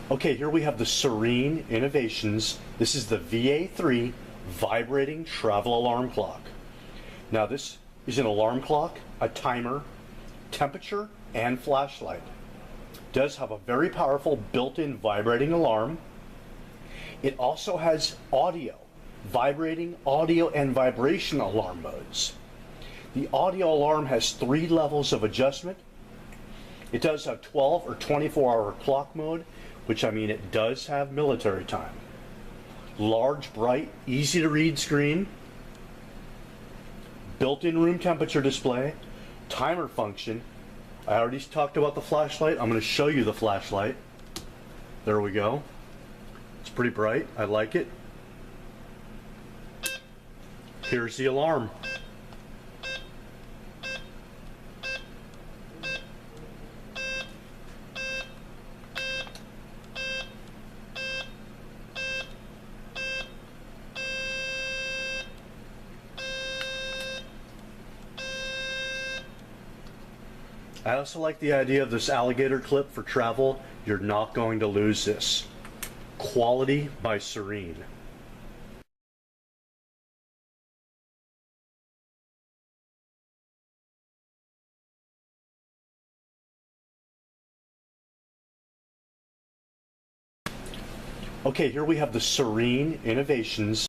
Okay, here we have the Serene Innovations. This is the VA3 Vibrating Travel Alarm Clock. Now this is an alarm clock, a timer, temperature, and flashlight. It does have a very powerful built-in vibrating alarm. It also has audio, vibrating audio and vibration alarm modes. The audio alarm has 3 levels of adjustment. It does have 12 or 24-hour clock mode, which it does have military time. Large, bright, easy to read screen, built-in room temperature display, timer function. I already talked about the flashlight. I'm going to show you the flashlight. There we go. It's pretty bright. I like it. Here's the alarm. I also like the idea of this alligator clip for travel. You're not going to lose this. Quality by Serene. Okay, here we have the Serene Innovations.